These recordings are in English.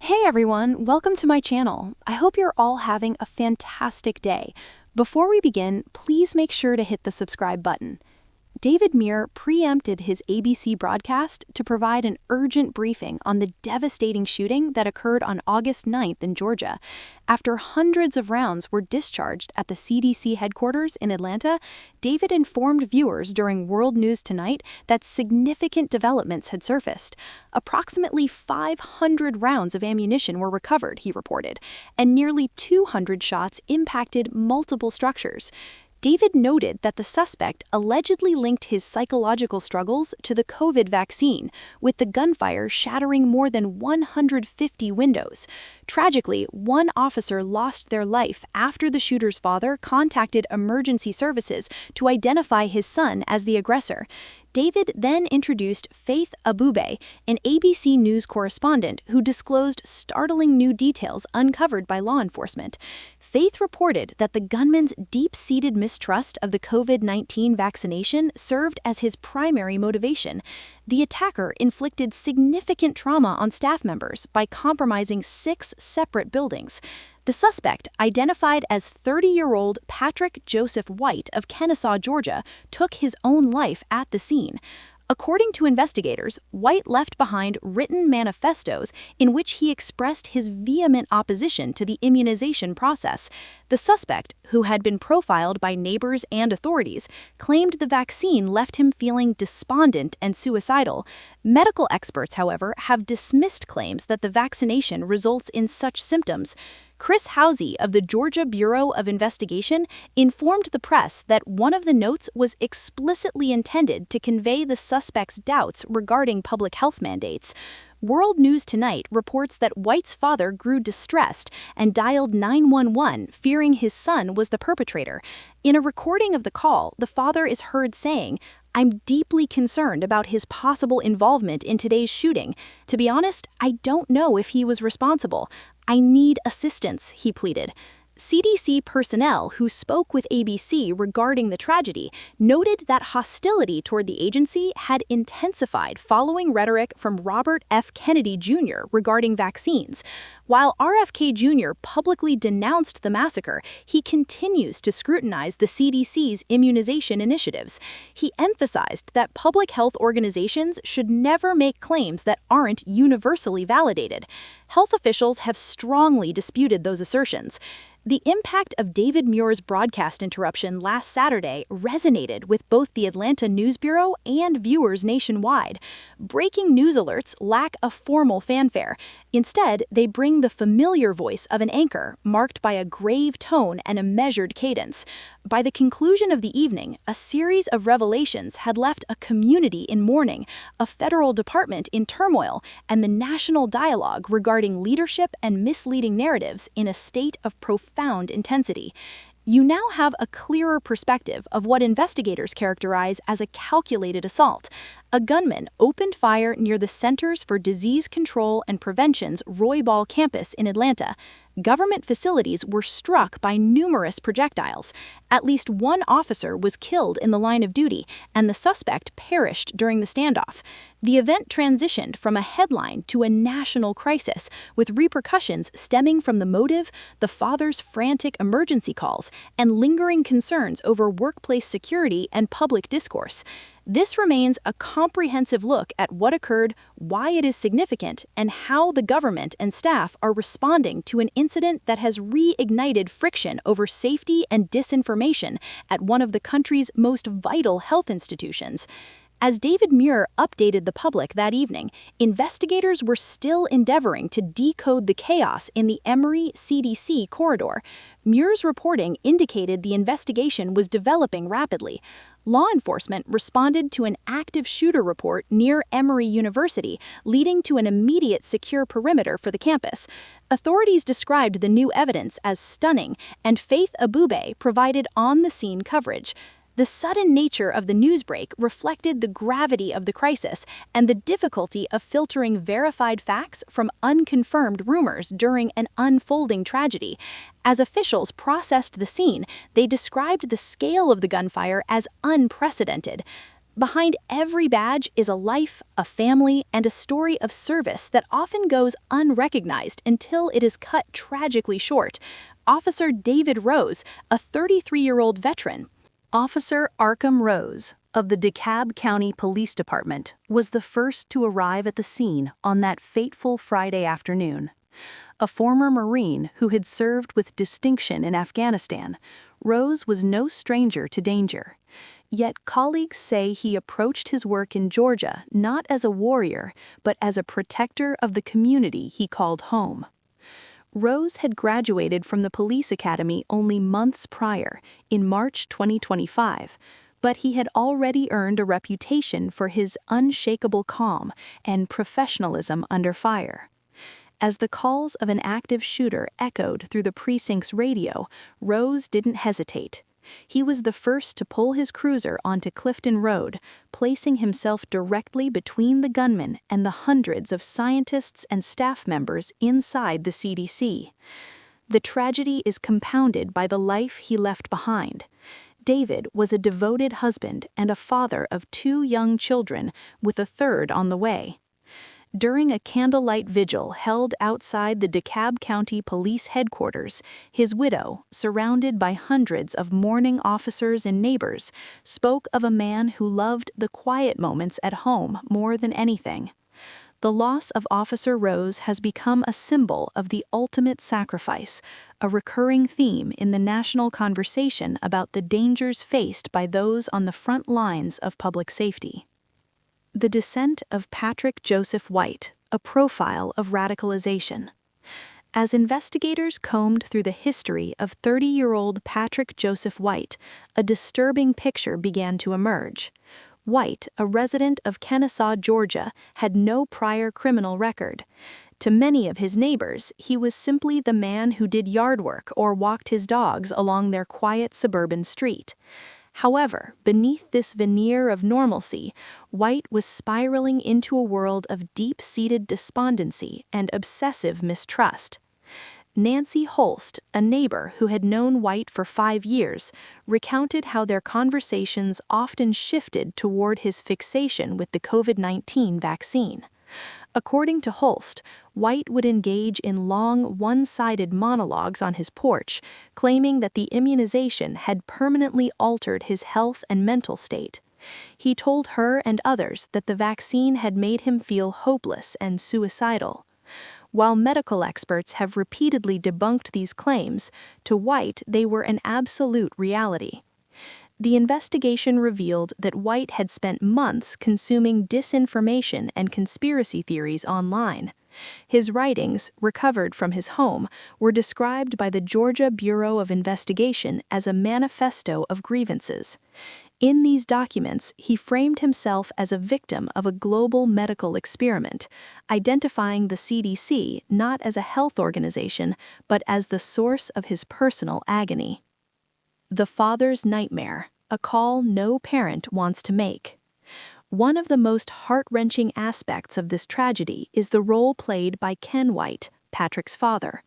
Hey everyone, welcome to my channel. I hope you're all having a fantastic day. Before we begin, please make sure to hit the subscribe button. David Muir preempted his ABC broadcast to provide an urgent briefing on the devastating shooting that occurred on August 9th in Georgia. After hundreds of rounds were discharged at the CDC headquarters in Atlanta, David informed viewers during World News Tonight that significant developments had surfaced. Approximately 500 rounds of ammunition were recovered, he reported, and nearly 200 shots impacted multiple structures. David noted that the suspect allegedly linked his psychological struggles to the COVID vaccine, with the gunfire shattering more than 150 windows. Tragically, one officer lost their life after the shooter's father contacted emergency services to identify his son as the aggressor. David then introduced Faith Abube, an ABC News correspondent who disclosed startling new details uncovered by law enforcement. Faith reported that the gunman's deep-seated mistrust of the COVID-19 vaccination served as his primary motivation. The attacker inflicted significant trauma on staff members by compromising 6 separate buildings. The suspect, identified as 30-year-old Patrick Joseph White of Kennesaw, Georgia, took his own life at the scene. According to investigators, White left behind written manifestos in which he expressed his vehement opposition to the immunization process. The suspect, who had been profiled by neighbors and authorities, claimed the vaccine left him feeling despondent and suicidal. Medical experts, however, have dismissed claims that the vaccination results in such symptoms. Chris Housey of the Georgia Bureau of Investigation informed the press that one of the notes was explicitly intended to convey the suspect's doubts regarding public health mandates. World News Tonight reports that White's father grew distressed and dialed 911, fearing his son was the perpetrator. In a recording of the call, the father is heard saying, "I'm deeply concerned about his possible involvement in today's shooting. To be honest, I don't know if he was responsible. I need assistance," he pleaded. CDC personnel who spoke with ABC regarding the tragedy noted that hostility toward the agency had intensified following rhetoric from Robert F. Kennedy Jr. regarding vaccines. While RFK Jr. publicly denounced the massacre, he continues to scrutinize the CDC's immunization initiatives. He emphasized that public health organizations should never make claims that aren't universally validated. Health officials have strongly disputed those assertions. The impact of David Muir's broadcast interruption last Saturday resonated with both the Atlanta News Bureau and viewers nationwide. Breaking news alerts lack a formal fanfare. Instead, they bring the familiar voice of an anchor, marked by a grave tone and a measured cadence. By the conclusion of the evening, a series of revelations had left a community in mourning, a federal department in turmoil, and the national dialogue regarding leadership and misleading narratives in a state of profound intensity. You now have a clearer perspective of what investigators characterize as a calculated assault. A gunman opened fire near the Centers for Disease Control and Prevention's Roy Ball campus in Atlanta. Government facilities were struck by numerous projectiles. At least one officer was killed in the line of duty, and the suspect perished during the standoff. The event transitioned from a headline to a national crisis, with repercussions stemming from the motive, the father's frantic emergency calls, and lingering concerns over workplace security and public discourse. This remains a comprehensive look at what occurred, why it is significant, and how the government and staff are responding to an incident that has reignited friction over safety and disinformation at one of the country's most vital health institutions. As David Muir updated the public that evening, investigators were still endeavoring to decode the chaos in the Emory CDC corridor. Muir's reporting indicated the investigation was developing rapidly. Law enforcement responded to an active shooter report near Emory University, leading to an immediate secure perimeter for the campus. Authorities described the new evidence as stunning, and Faith Abube provided on-the-scene coverage. The sudden nature of the newsbreak reflected the gravity of the crisis and the difficulty of filtering verified facts from unconfirmed rumors during an unfolding tragedy. As officials processed the scene, they described the scale of the gunfire as unprecedented. Behind every badge is a life, a family, and a story of service that often goes unrecognized until it is cut tragically short. Officer David Rose, a 33-year-old veteran. Officer Arkham Rose of the DeKalb County Police Department was the first to arrive at the scene on that fateful Friday afternoon. A former Marine who had served with distinction in Afghanistan, Rose was no stranger to danger. Yet colleagues say he approached his work in Georgia not as a warrior, but as a protector of the community he called home. Rose had graduated from the police academy only months prior, in March 2025, but he had already earned a reputation for his unshakable calm and professionalism under fire. As the calls of an active shooter echoed through the precinct's radio, Rose didn't hesitate. He was the first to pull his cruiser onto Clifton Road, placing himself directly between the gunman and the hundreds of scientists and staff members inside the CDC. The tragedy is compounded by the life he left behind. David was a devoted husband and a father of 2 young children, with a third on the way. During a candlelight vigil held outside the DeKalb County Police Headquarters, his widow, surrounded by hundreds of mourning officers and neighbors, spoke of a man who loved the quiet moments at home more than anything. The loss of Officer Rose has become a symbol of the ultimate sacrifice, a recurring theme in the national conversation about the dangers faced by those on the front lines of public safety. The Descent of Patrick Joseph White, a profile of radicalization. As investigators combed through the history of 30-year-old Patrick Joseph White, a disturbing picture began to emerge. White, a resident of Kennesaw, Georgia, had no prior criminal record. To many of his neighbors, he was simply the man who did yard work or walked his dogs along their quiet suburban street. However, beneath this veneer of normalcy, White was spiraling into a world of deep-seated despondency and obsessive mistrust. Nancy Holst, a neighbor who had known White for 5 years, recounted how their conversations often shifted toward his fixation with the COVID-19 vaccine. According to Holst, White would engage in long, one-sided monologues on his porch, claiming that the immunization had permanently altered his health and mental state. He told her and others that the vaccine had made him feel hopeless and suicidal. While medical experts have repeatedly debunked these claims, to White they were an absolute reality. The investigation revealed that White had spent months consuming disinformation and conspiracy theories online. His writings, recovered from his home, were described by the Georgia Bureau of Investigation as a manifesto of grievances. In these documents, he framed himself as a victim of a global medical experiment, identifying the CDC not as a health organization, but as the source of his personal agony. The father's nightmare, a call no parent wants to make. One of the most heart-wrenching aspects of this tragedy is the role played by Ken White, Patrick's father.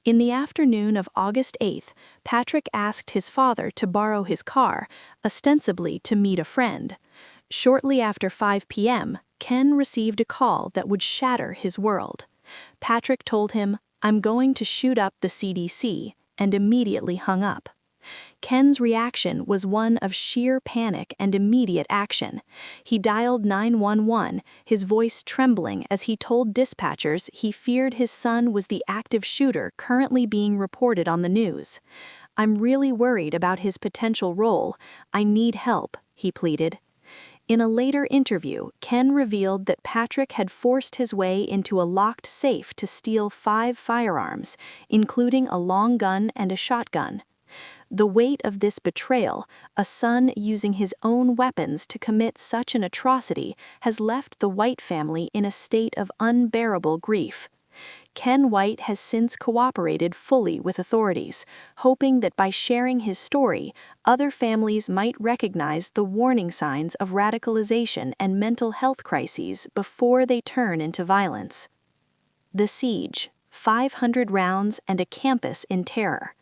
In the afternoon of August 8th, Patrick asked his father to borrow his car, ostensibly to meet a friend. Shortly after 5 p.m., Ken received a call that would shatter his world. Patrick told him, "I'm going to shoot up the CDC," and immediately hung up. Ken's reaction was one of sheer panic and immediate action. He dialed 911, his voice trembling as he told dispatchers he feared his son was the active shooter currently being reported on the news. "I'm really worried about his potential role. I need help," he pleaded. In a later interview, Ken revealed that Patrick had forced his way into a locked safe to steal 5 firearms, including a long gun and a shotgun. The weight of this betrayal, a son using his own weapons to commit such an atrocity, has left the White family in a state of unbearable grief. Ken White has since cooperated fully with authorities, hoping that by sharing his story, other families might recognize the warning signs of radicalization and mental health crises before they turn into violence. The siege, 500 rounds and a campus in terror.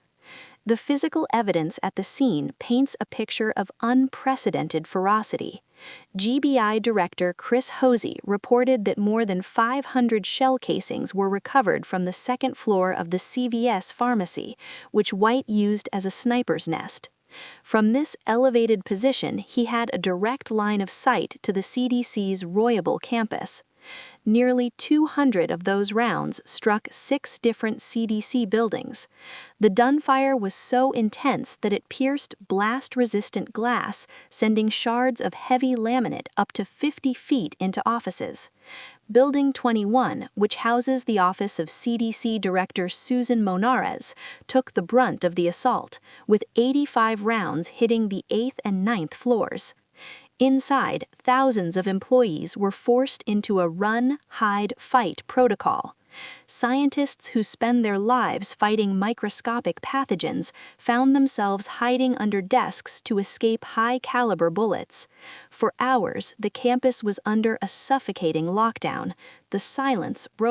The physical evidence at the scene paints a picture of unprecedented ferocity. GBI Director Chris Hosey reported that more than 500 shell casings were recovered from the second floor of the CVS pharmacy, which White used as a sniper's nest. From this elevated position, he had a direct line of sight to the CDC's Royable campus. Nearly 200 of those rounds struck 6 different CDC buildings. The gunfire was so intense that it pierced blast-resistant glass, sending shards of heavy laminate up to 50 feet into offices. Building 21, which houses the office of CDC Director Susan Monares, took the brunt of the assault, with 85 rounds hitting the 8th and 9th floors. Inside, thousands of employees were forced into a run, hide, fight protocol. Scientists who spend their lives fighting microscopic pathogens found themselves hiding under desks to escape high-caliber bullets. For hours, the campus was under a suffocating lockdown. The silence broke.